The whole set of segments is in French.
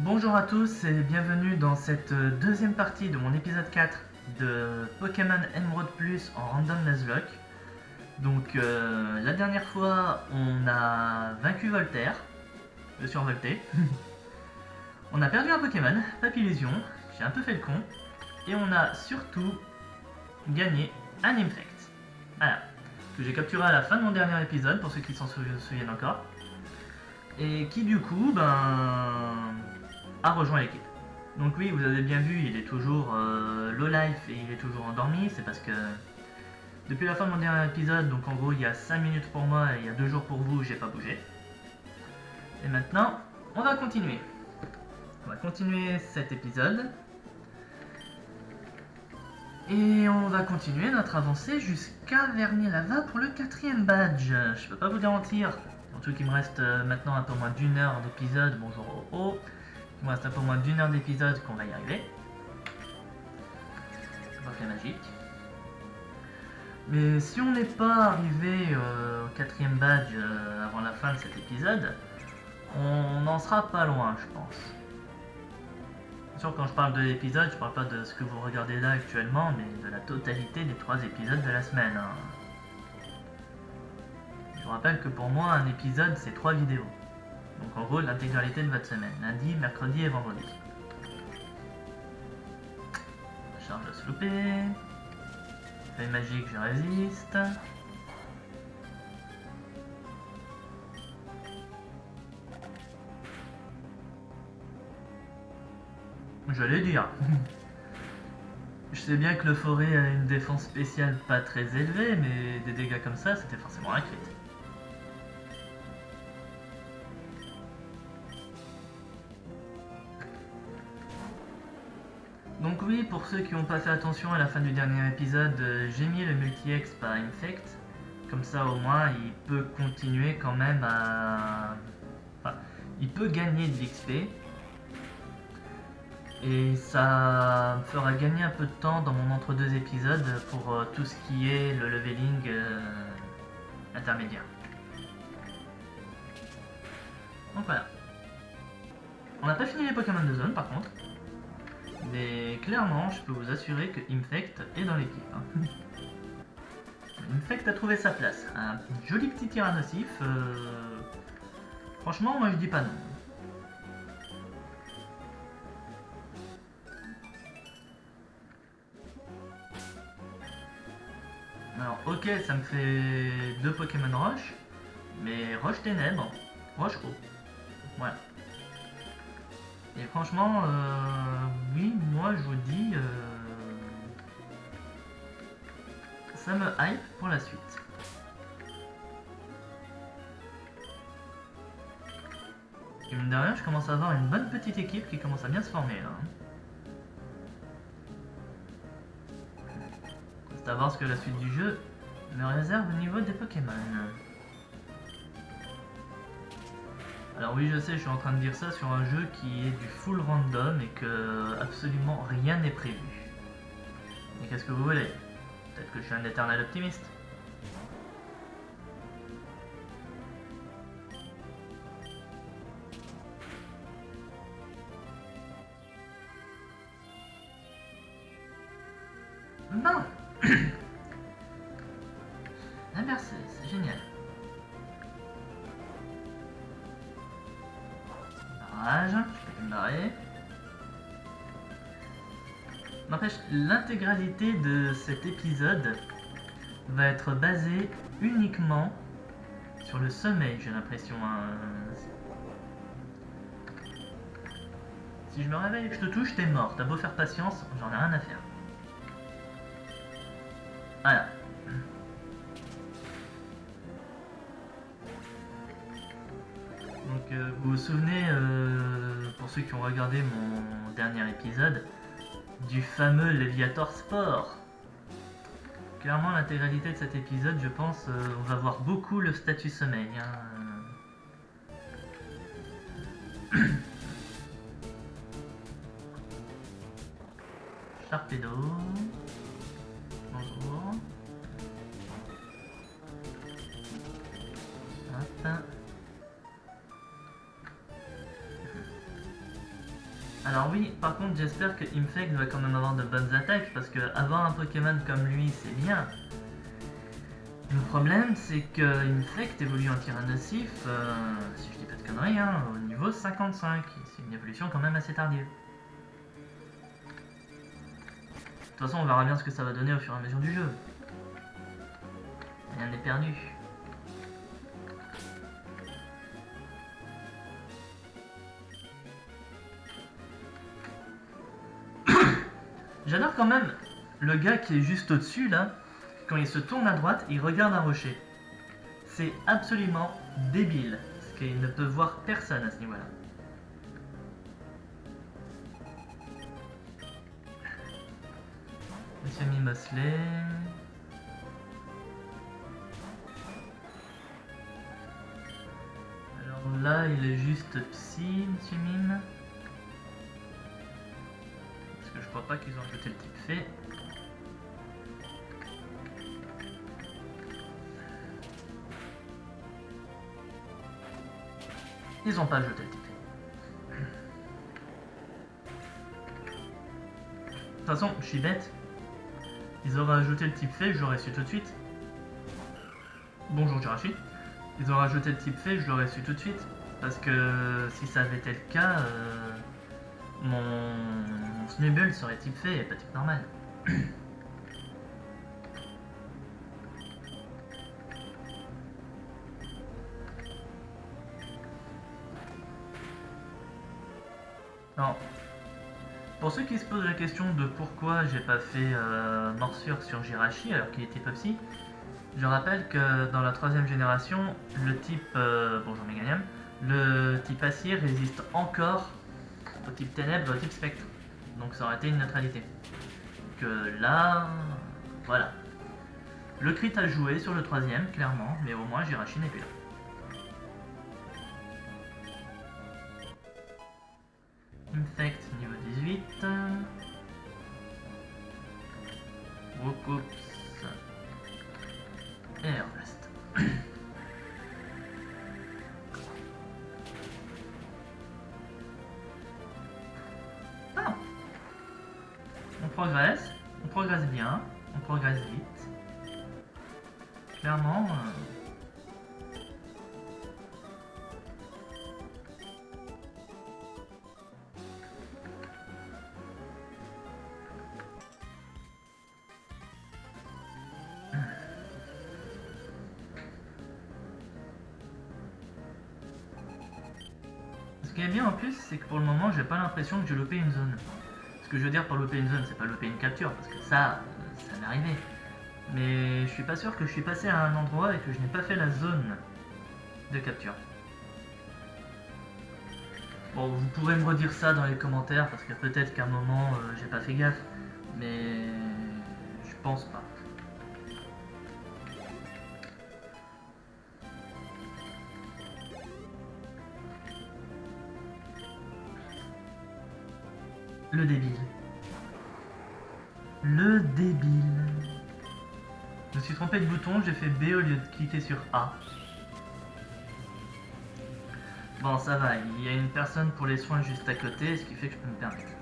Bonjour à tous et bienvenue dans cette deuxième partie de mon épisode 4 de Pokémon Emerald Plus en Random Nuzlocke. Donc la dernière fois on a vaincu Voltaire, le survolté. On a perdu un Pokémon, Papillusion, j'ai un peu fait le con. Et on a surtout gagné un Infect. Voilà, que j'ai capturé à la fin de mon dernier épisode pour ceux qui s'en souviennent encore. Et qui du coup a rejoint l'équipe. Donc oui, vous avez bien vu, il est toujours low life et il est toujours endormi. C'est parce que depuis la fin de mon dernier épisode, donc en gros il y a 5 minutes pour moi et il y a 2 jours pour vous, j'ai pas bougé. Et maintenant, on va continuer. On va continuer cet épisode. Et on va continuer notre avancée jusqu'à Vernier-Lava pour le 4ème badge. Je peux pas vous garantir, surtout qu'il me reste maintenant un peu moins d'une heure d'épisode. Bonjour oh. Il me reste un peu moins d'une heure d'épisode qu'on va y arriver. Reflet magique. Mais si on n'est pas arrivé au 4ème badge avant la fin de cet épisode, on n'en sera pas loin, je pense. Bien sûr, quand je parle de l'épisode, je parle pas de ce que vous regardez là actuellement, mais de la totalité des 3 épisodes de la semaine. Je vous rappelle que pour moi, un épisode, c'est 3 vidéos. Donc en gros, l'intégralité de votre semaine, lundi, mercredi et vendredi. Charge à se louper. Feuille magique, je résiste. Je l'ai dit. Je sais bien que le forêt a une défense spéciale pas très élevée, mais des dégâts comme ça, c'était forcément un crit. Donc oui, pour ceux qui n'ont pas fait attention à la fin du dernier épisode, j'ai mis le multi-X par Infect. Comme ça au moins il peut continuer quand même à... Enfin, il peut gagner de l'XP. Et ça me fera gagner un peu de temps dans mon entre-deux épisodes pour tout ce qui est le leveling intermédiaire. Donc voilà. On n'a pas fini les Pokémon de zone par contre. Mais clairement, je peux vous assurer que Infect est dans l'équipe. Infect a trouvé sa place. Un joli petit tyrannosif. Franchement, moi je dis pas non. Alors ok, ça me fait 2 Pokémon Roche, mais Roche Ténèbres, Roche Eau. Voilà. Et franchement, oui, moi je vous dis, ça me hype pour la suite. Et mine de rien, je commence à avoir une bonne petite équipe qui commence à bien se former là. C'est à voir ce que la suite du jeu me réserve au niveau des Pokémon. Alors oui, je sais, je suis en train de dire ça sur un jeu qui est du full random et que absolument rien n'est prévu. Et qu'est-ce que vous voulez? Peut-être que je suis un éternel optimiste. Non. Inversé, c'est génial. Barrage, je peux plus me barrer. N'empêche, l'intégralité de cet épisode va être basée uniquement sur le sommeil, j'ai l'impression. Si je me réveille et que je te touche, t'es mort. T'as beau faire patience, j'en ai rien à faire. Voilà. Donc vous vous souvenez, pour ceux qui ont regardé mon dernier épisode, du fameux Léviator Sport. Clairement, l'intégralité de cet épisode, je pense, on va voir beaucoup le statut sommeil. Sharpedo. Bonjour. Hop. Alors oui, par contre j'espère que Infect va quand même avoir de bonnes attaques parce que avoir un Pokémon comme lui c'est bien. Le problème c'est que Infect évolue en Tyrannosif, si je dis pas de conneries, hein, au niveau 55. C'est une évolution quand même assez tardive. De toute façon on verra bien ce que ça va donner au fur et à mesure du jeu. Rien n'est perdu. J'adore quand même le gars qui est juste au-dessus là, quand il se tourne à droite, il regarde un rocher. C'est absolument débile, parce qu'il ne peut voir personne à ce niveau-là. Monsieur Mimosley... Alors là, il est juste psy, Monsieur Mime. Parce que je crois pas qu'ils ont ajouté le type fée. Ils ont pas ajouté le type fée. De toute façon, je suis bête. Ils auraient ajouté le type fée, je l'aurais su tout de suite. Bonjour Jirachi. Ils auraient ajouté le type fée, je l'aurais su tout de suite. Parce que si ça avait été le cas, mon Snubbull serait type fée et pas type normal. Non. Pour ceux qui se posent la question de pourquoi j'ai pas fait morsure sur Jirachi alors qu'il était Popsy, je rappelle que dans la 3ème génération, le type bonjour Meganium, le type acier résiste encore au type ténèbres et au type spectre. Donc ça aurait été une neutralité. Que là, voilà. Le crit a joué sur le 3ème, clairement, mais au moins Jirachi n'est plus là. Infect niveau 18. Wokoops. Et Airblast. Ah. On progresse bien, on progresse vite. Clairement... Ce qui est bien en plus, c'est que pour le moment, j'ai pas l'impression que j'ai loupé une zone. Ce que je veux dire par loupé une zone, c'est pas loupé une capture, parce que ça m'est arrivé. Mais je suis pas sûr que je suis passé à un endroit et que je n'ai pas fait la zone de capture. Bon, vous pourrez me redire ça dans les commentaires, parce que peut-être qu'à un moment, j'ai pas fait gaffe. Mais... je pense pas. Le débile. Le débile. Je me suis trompé de bouton, j'ai fait B au lieu de cliquer sur A. Bon, ça va, il y a une personne pour les soins juste à côté, ce qui fait que je peux me permettre.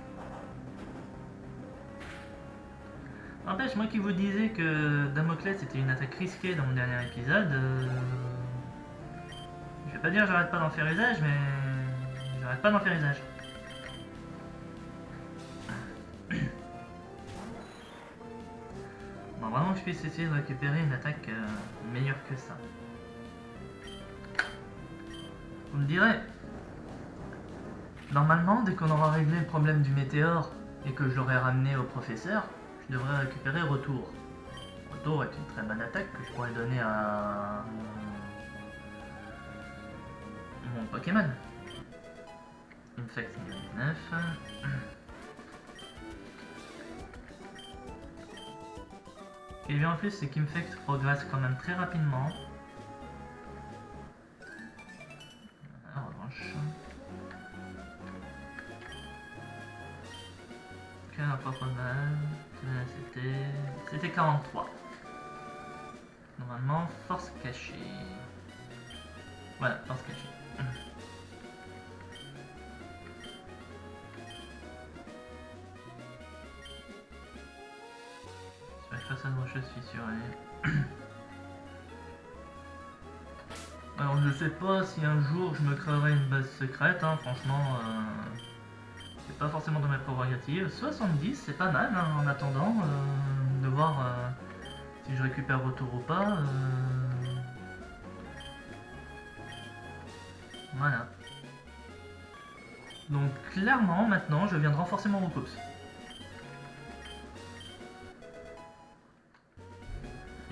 N'empêche, moi qui vous disais que Damoclès était une attaque risquée dans mon dernier épisode, je vais pas dire j'arrête pas d'en faire usage, mais j'arrête pas d'en faire usage. Bon, vraiment que je puisse essayer de récupérer une attaque meilleure que ça. Vous me direz, normalement, dès qu'on aura réglé le problème du météore et que je l'aurai ramené au professeur, je devrais récupérer Retour. Retour est une très bonne attaque que je pourrais donner à mon Pokémon. Infect niveau 19. Ce qui est bien en plus, c'est qu'Infect progresse quand même très rapidement. En revanche. Quel pas mal. C'était 43. Normalement, force cachée. Voilà, force cachée. façade rocheuse fissurée. Alors je sais pas si un jour je me créerai une base secrète, hein, franchement, c'est pas forcément dans mes prérogatives. 70 c'est pas mal hein, en attendant de voir si je récupère retour ou pas. Voilà. Donc clairement maintenant je viens de renforcer mon recoups.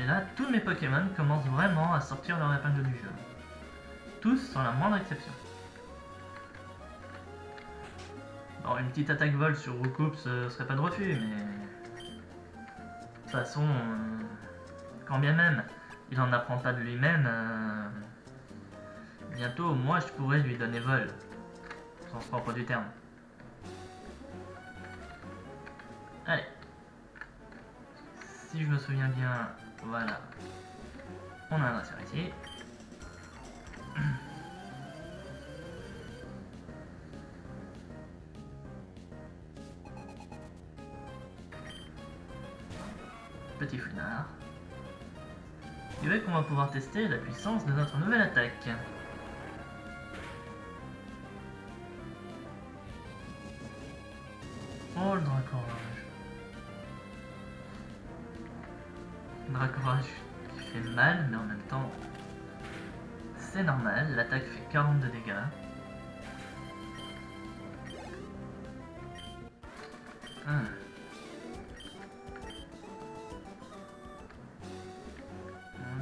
Et là tous mes Pokémon commencent vraiment à sortir leur épingle du jeu. Tous sans la moindre exception. Alors une petite attaque vol sur Recoups serait pas de refus, mais... De toute façon, quand bien même il en apprend pas de lui-même, bientôt moi je pourrais lui donner vol, au sens propre du terme. Allez. Si je me souviens bien, voilà. On a un insert ici. Petit fouinard. Et vrai qu'on va pouvoir tester la puissance de notre nouvelle attaque. Oh le Dracorage. Dracorage qui fait mal, mais en même temps c'est normal, l'attaque fait 40 de dégâts.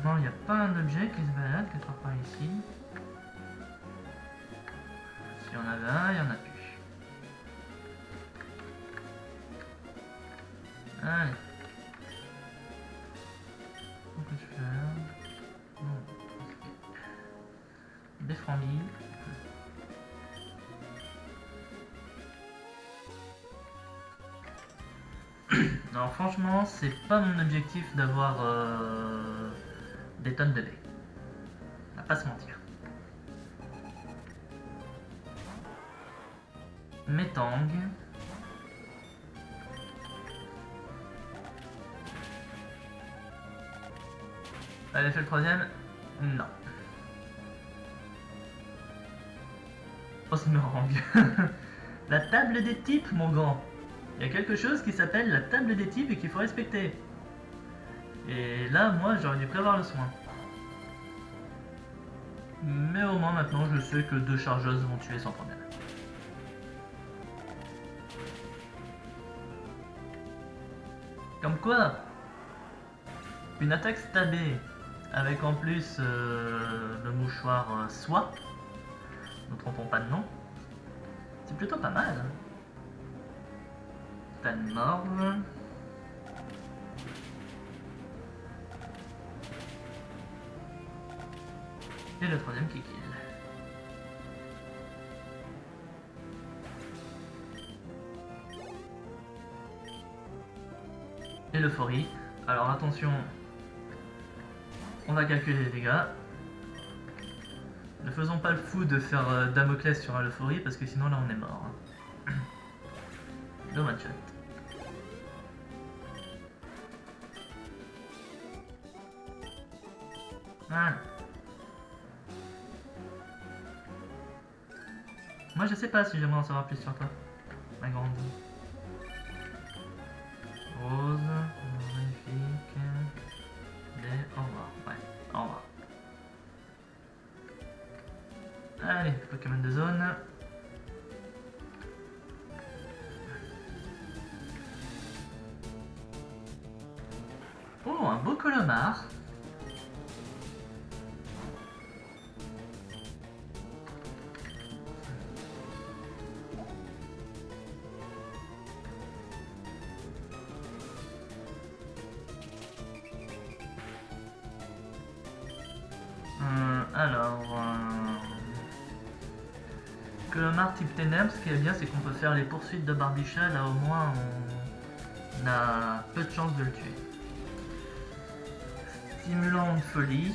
Non, il n'y a pas un objet qui se balade quelque part ici. S'il y en avait un, il n'y en a plus. Allez. Qu'est-ce que je fais là? Des frambis. Alors franchement, c'est pas mon objectif d'avoir des tonnes de lait. On va pas se mentir. Métang. Elle a fait le troisième? Non. Osmerang. La table des types, mon grand. Il y a quelque chose qui s'appelle la table des types et qu'il faut respecter. Et là, moi, j'aurais dû prévoir le soin. Mais au moins, maintenant, je sais que 2 chargeuses vont tuer sans problème. Comme quoi, une attaque stabée, avec en plus le mouchoir soie, ne trompons pas de nom, c'est plutôt pas mal. Tanmorve. Et le troisième qui kill. Et l'euphorie. Alors attention, on va calculer les dégâts. Ne faisons pas le fou de faire Damoclès sur un euphorie parce que sinon là on est mort. Le one shot. Voilà. Moi je sais pas si j'aimerais en savoir plus sur toi, ma grande. Rose, magnifique. Au revoir. Ouais, au revoir. Allez, Pokémon de zone. Oh, un beau Colomar. Colomar type ténèbres, ce qui est bien, c'est qu'on peut faire les poursuites de Barbicha, là au moins on a peu de chances de le tuer. Stimulant de folie.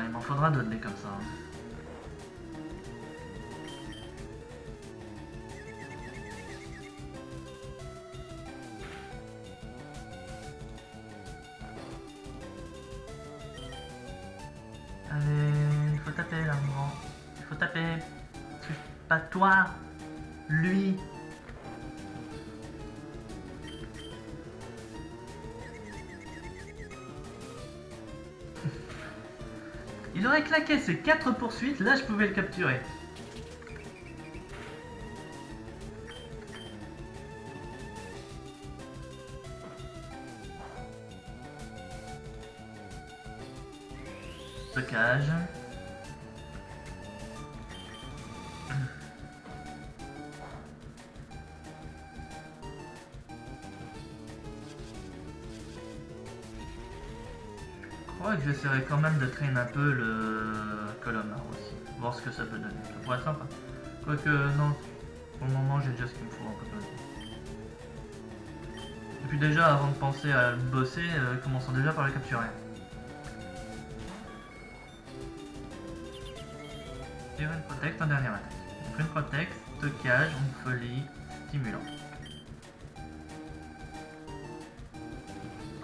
il m'en faudra d'autres des comme ça. Allez, il faut taper là, grand. Il faut taper. Pas toi, lui. Il aurait claqué ses 4 poursuites, là je pouvais le capturer. Stockage. Je crois que j'essaierai quand même de traîner un peu le Colomar aussi, voir ce que ça peut donner. Ça pourrait être sympa. Quoique, non, pour le moment j'ai déjà ce qu'il me faut en peu. Et puis déjà, avant de penser à le bosser, commençons déjà par le capturer. Et Rune Protect en dernière attaque. Donc Rune Protect, stockage, folie, stimulant.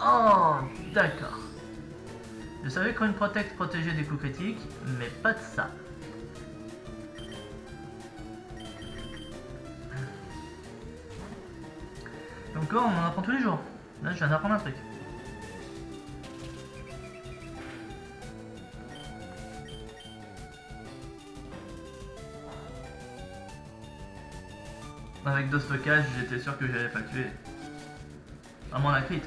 Oh, d'accord. Je savais qu'une Protect protégeait des coups critiques, mais pas de ça. Donc on en apprend tous les jours. Là je viens d'apprendre un truc. Avec 2 stockages, j'étais sûr que j'allais pas le tuer. Vraiment la crit.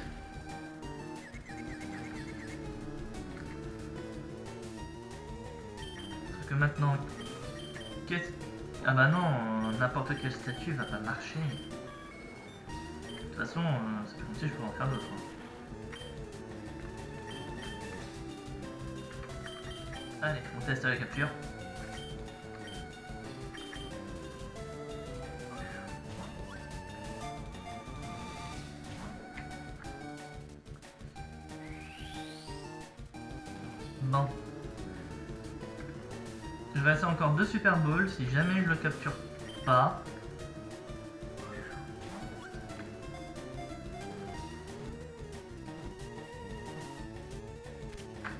Parce que maintenant... Qu'est-ce... Ah bah non, n'importe quelle statue va pas marcher. De toute façon, c'est comme si je pouvais en faire d'autres. Allez, on teste la capture. Bon. Je vais essayer encore 2 Super Balls si jamais je le capture pas.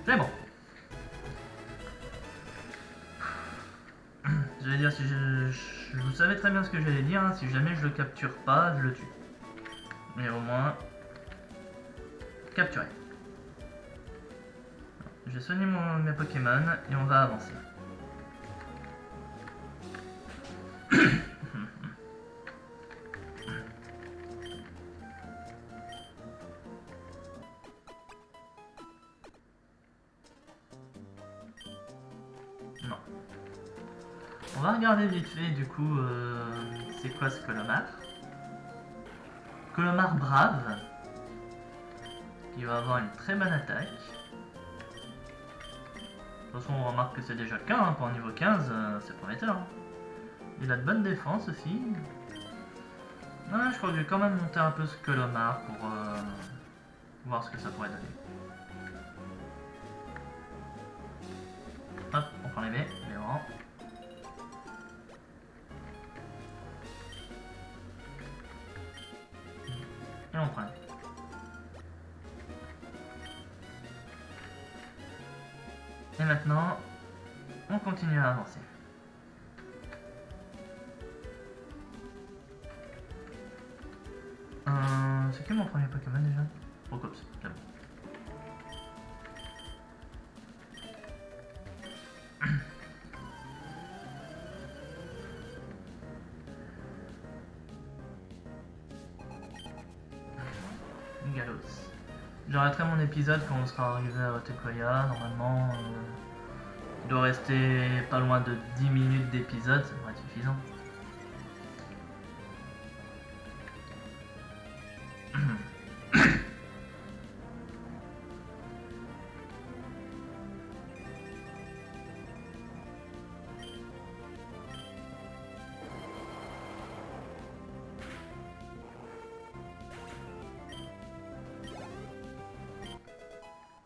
C'est bon. J'allais dire si vous savez très bien ce que j'allais dire, hein, si jamais je le capture pas, je le tue. Mais au moins capturer. Je vais soigner mes Pokémon et on va avancer. Non. On va regarder vite fait du coup c'est quoi ce Colomar. Colomar brave. Qui va avoir une très bonne attaque. De toute façon on remarque que c'est déjà le cas, hein, pour un niveau 15, c'est prometteur. Hein. Il a de bonnes défenses aussi. Ouais, je crois que je vais quand même monter un peu ce Colomar pour voir ce que ça pourrait donner. Hop, on prend les baies, les rangs. Et on prend les baies. Et maintenant, on continue à avancer. C'est qui mon premier Pokémon déjà? Procops, c'est bon. Galos. J'arrêterai mon épisode quand on sera arrivé à Otekoya. Normalement, il doit rester pas loin de 10 minutes d'épisode, ça devrait être suffisant.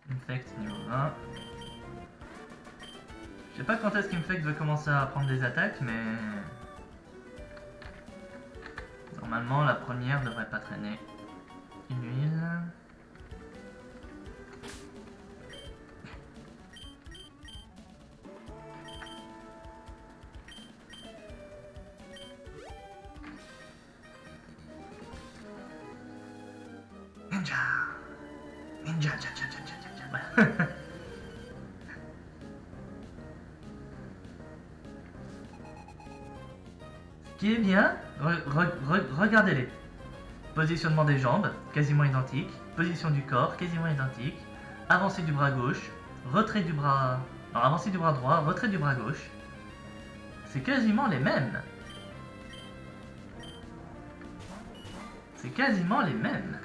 Infect niveau 1. sais pas quand est-ce qu'il me fait que veut commencer à prendre des attaques, mais... Normalement, la première devrait pas traîner. Une huile... Ninja. Ninja, tcha, tcha, tcha, tcha, tcha. Voilà. Ce qui est bien, regardez-les. Positionnement des jambes, quasiment identique. Position du corps, quasiment identique. Avancée du bras gauche, retrait du bras... Non, avancée du bras droit, retrait du bras gauche. C'est quasiment les mêmes. C'est quasiment les mêmes.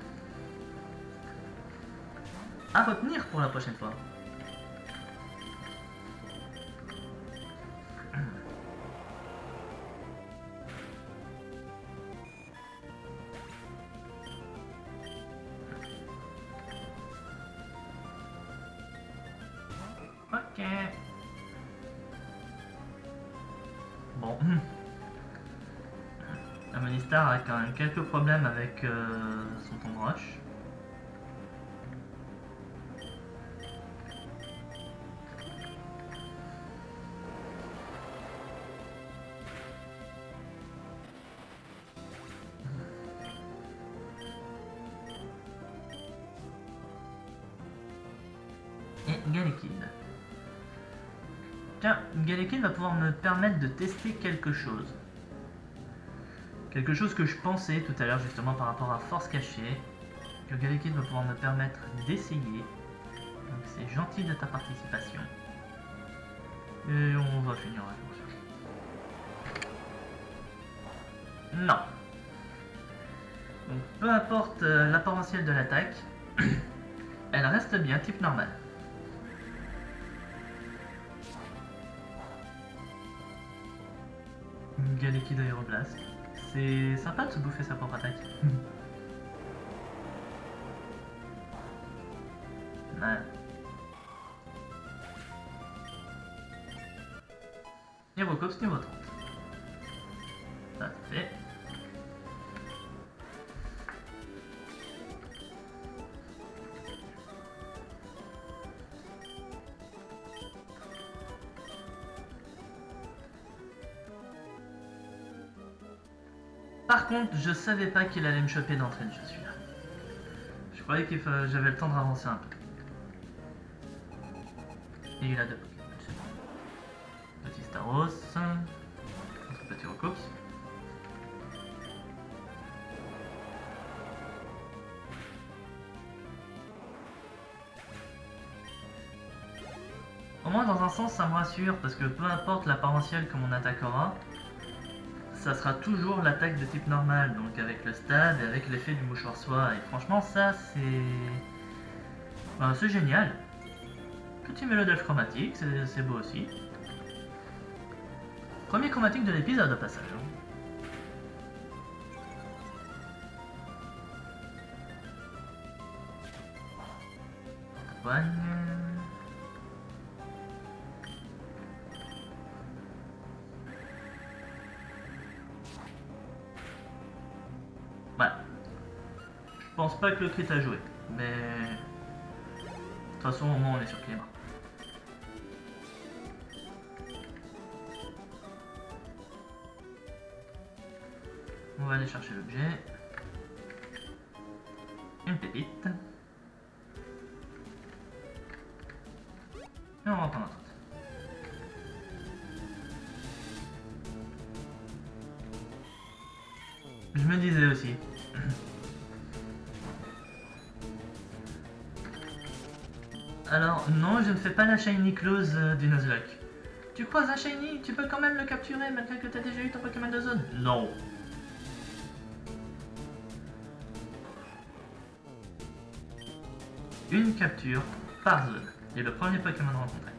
À retenir pour la prochaine fois. Ok. Bon. Amonistar a quand même quelques problèmes avec son ton de roche. Et Galekid. Tiens, Galekid va pouvoir me permettre de tester quelque chose. Quelque chose que je pensais tout à l'heure justement par rapport à Force Cachée. Que Galekid va pouvoir me permettre d'essayer. Donc c'est gentil de ta participation. Et on va finir la course. Non. Donc peu importe l'apparentiel de l'attaque, elle reste bien type normal. Galekid Aéroblast. C'est sympa de se bouffer sa propre attaque. Ouais. Hérocops niveau 30. Ça c'est fait. Par contre, je savais pas qu'il allait me choper d'entrée de jeu celui-là. Je croyais que j'avais le temps de avancer un peu. Et il a deux Pokémon, c'est bon. Petit Staros, notre petit Hérocops. Au moins dans un sens ça me rassure parce que peu importe l'apparentiel que mon attaque aura, ça sera toujours l'attaque de type normal, donc avec le stade et avec l'effet du mouchoir soie. Et franchement ça c'est génial. Petit mélodie chromatique, c'est beau aussi. Premier chromatique de l'épisode au passage. Poigne. Voilà. Je pense pas que le crit a joué, mais de toute façon au moins on est sur climat. On va aller chercher l'objet. Une pépite. Et on va prendre un autre. Je me disais aussi. Alors, non, je ne fais pas la shiny close du Nuzlocke. Tu croises un shiny, tu peux quand même le capturer malgré que tu as déjà eu ton Pokémon de zone? Non. Une capture par zone. Et le premier Pokémon rencontré.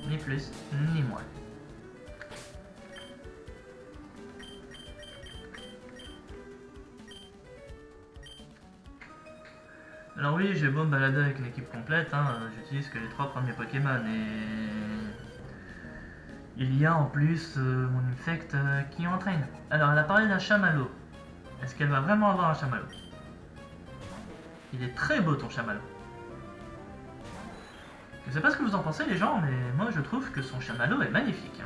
Ni plus, ni moins. Alors oui, j'ai beau me balader avec l'équipe complète, hein, j'utilise que les 3 premiers Pokémon et Il y a en plus mon infect qui entraîne. Alors, elle a parlé d'un chamallow. Est-ce qu'elle va vraiment avoir un chamallow? Il est très beau ton chamallow. Je sais pas ce que vous en pensez les gens, mais moi je trouve que son chamallow est magnifique.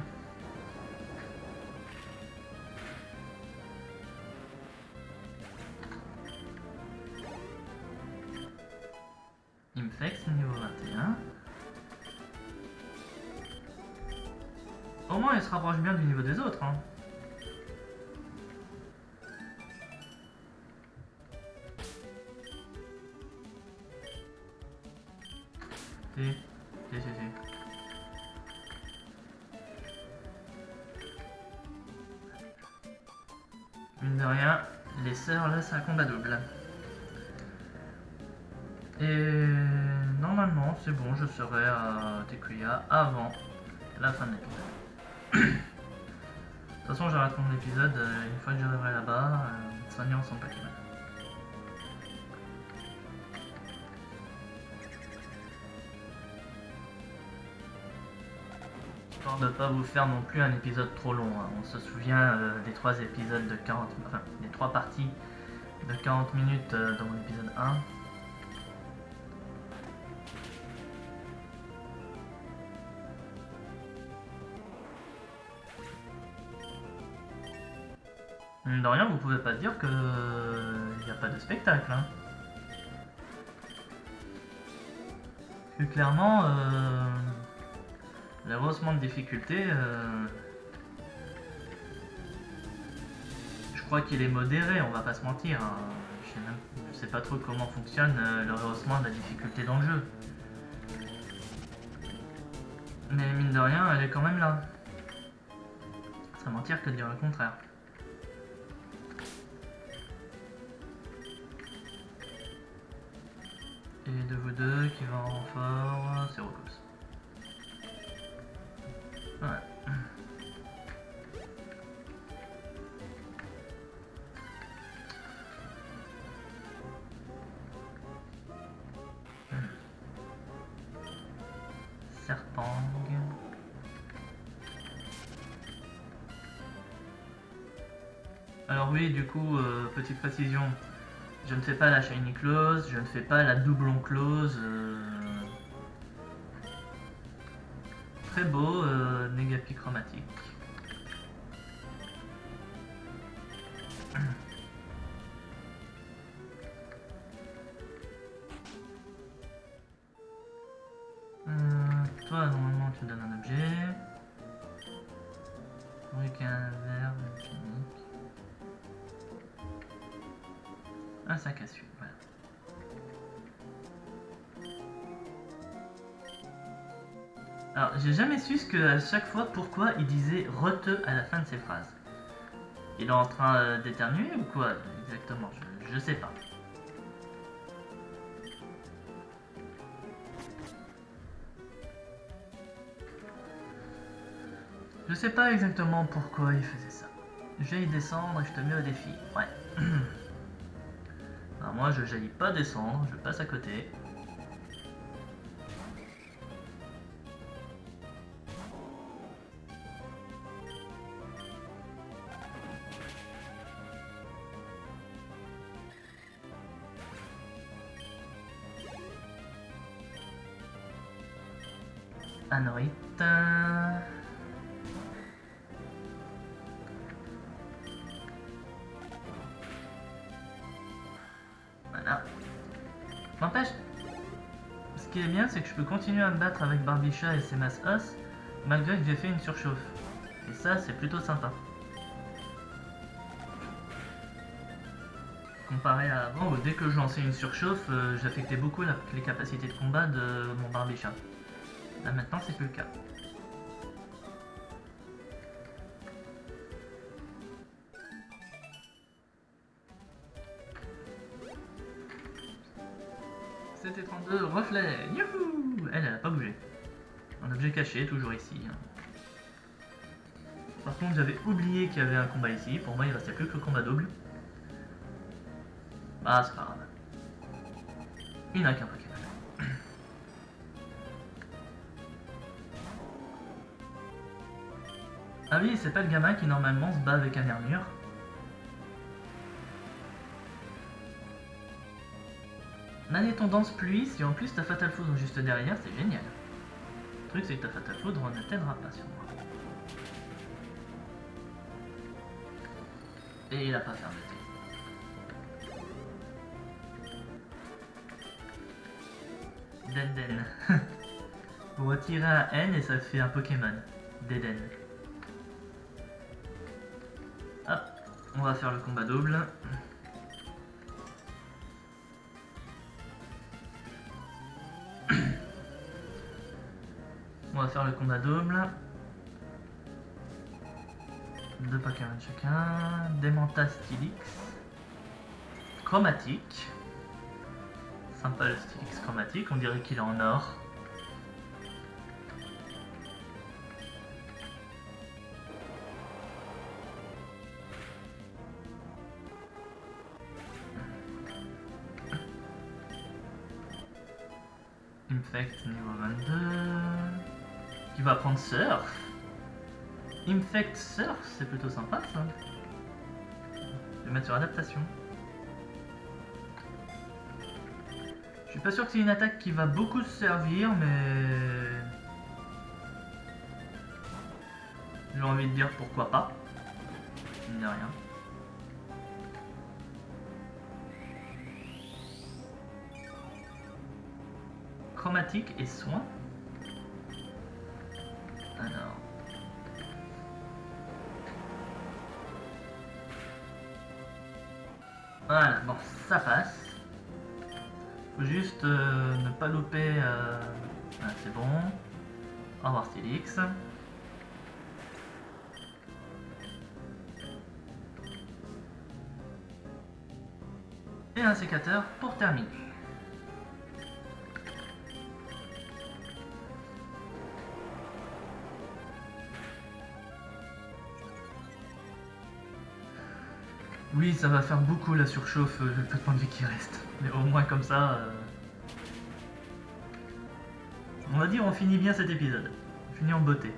Infect niveau 21. Au moins il se rapproche bien du niveau des autres. Hein. Si. Mine de rien, les sœurs là c'est un combat double. Et normalement c'est bon, je serai à Tekuya avant la fin de l'épisode. De toute façon j'arrête mon épisode une fois que j'arriverai là-bas, soignant son Pokémon. Histoire de pas vous faire non plus un épisode trop long. Hein. On se souvient des 3 épisodes de 40... Enfin, des 3 parties de 40 minutes dans l'épisode 1. De rien, vous pouvez pas dire que il n'y a pas de spectacle. Hein. Plus clairement, le rehaussement de difficulté, je crois qu'il est modéré, on va pas se mentir. Hein. Je sais pas trop comment fonctionne le rehaussement de la difficulté dans le jeu. Mais mine de rien, elle est quand même là. Ça mentir que de dire le contraire. Et de vous deux qui va en renfort, c'est Rocos. Ouais. Serpang. Alors oui, du coup, petite précision. Je ne fais pas la Shiny Close, je ne fais pas la Doublon Close. Très beau, Négapi chromatique. Toi, normalement, tu me donnes un objet. Oui, qu'un verre, chimique. Un sac à sucre, voilà. Alors, j'ai jamais su ce que à chaque fois pourquoi il disait reteux à la fin de ses phrases. Il est en train d'éternuer ou quoi exactement? Je sais pas. Je sais pas exactement pourquoi il faisait ça. Je vais y descendre et je te mets au défi. Ouais. Alors moi je jaillis pas descendre, je passe à côté. Anorite. Voilà. N'empêche, ce qui est bien, c'est que je peux continuer à me battre avec Barbicha et ses masses os, malgré que j'ai fait une surchauffe. Et ça, c'est plutôt sympa. Comparé à avant, où dès que je lançais une surchauffe, j'affectais beaucoup les capacités de combat de mon Barbicha. Là maintenant, c'est plus le cas. C'était 32, reflet. Youhou! Elle a pas bougé. Un objet caché, toujours ici. Par contre, j'avais oublié qu'il y avait un combat ici. Pour moi, il restait plus que le combat double. Bah, c'est pas grave. Il n'a qu'un Pokémon. Ah oui, c'est pas le gamin qui normalement se bat avec un armure. Mané tendance pluie, si en plus ta Fatal Foudre juste derrière, c'est génial. Le truc c'est que ta Fatal Foudre ne t'aidera pas sur moi. Et il a pas fermeté. Denden. Vous retirez un N et ça fait un Pokémon. Deden. Hop, on va faire le combat double. On va faire le combat double. 2 Pokémon chacun. Demanta Stylix. Chromatique. Sympa le Stylix chromatique, on dirait qu'il est en or. Infect niveau 22. Qui va prendre Surf. Infect Surf, c'est plutôt sympa ça. Je vais mettre sur adaptation. Je suis pas sûr que c'est une attaque qui va beaucoup se servir, mais j'ai envie de dire pourquoi pas. Il n'y a rien. Chromatique et soin. Alors. Voilà, bon, ça passe. Faut juste ne pas louper. Voilà, c'est bon. Au revoir Stylix. Et un sécateur pour terminer. Oui, ça va faire beaucoup la surchauffe, le peu de points de vie qui reste. Mais au moins comme ça, on va dire on finit bien cet épisode. On finit en beauté.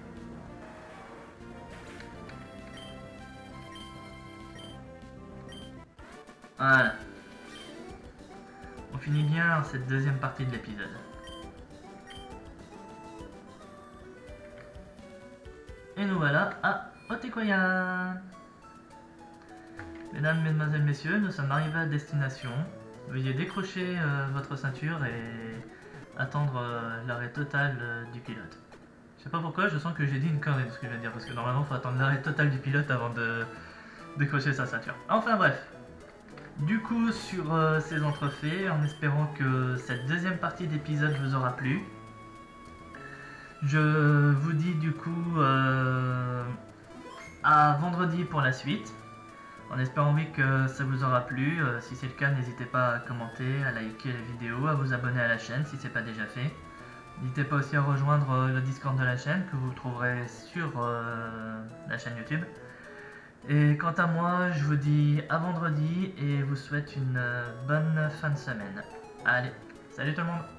Voilà. On finit bien cette deuxième partie de l'épisode. Et nous voilà à Otekoya. Mesdames, mesdemoiselles, messieurs, nous sommes arrivés à destination. Veuillez décrocher votre ceinture et attendre l'arrêt total du pilote. Je sais pas pourquoi, je sens que j'ai dit une connerie de ce que je viens de dire, parce que normalement il faut attendre l'arrêt total du pilote avant de décrocher sa ceinture. Enfin bref. Du coup, sur ces entrefaits, en espérant que cette deuxième partie d'épisode vous aura plu, je vous dis du coup à vendredi pour la suite. En espérant oui que ça vous aura plu. Si c'est le cas, n'hésitez pas à commenter, à liker la vidéo, à vous abonner à la chaîne si ce n'est pas déjà fait. N'hésitez pas aussi à rejoindre le Discord de la chaîne que vous trouverez sur la chaîne YouTube. Et quant à moi, je vous dis à vendredi et vous souhaite une bonne fin de semaine. Allez, salut tout le monde!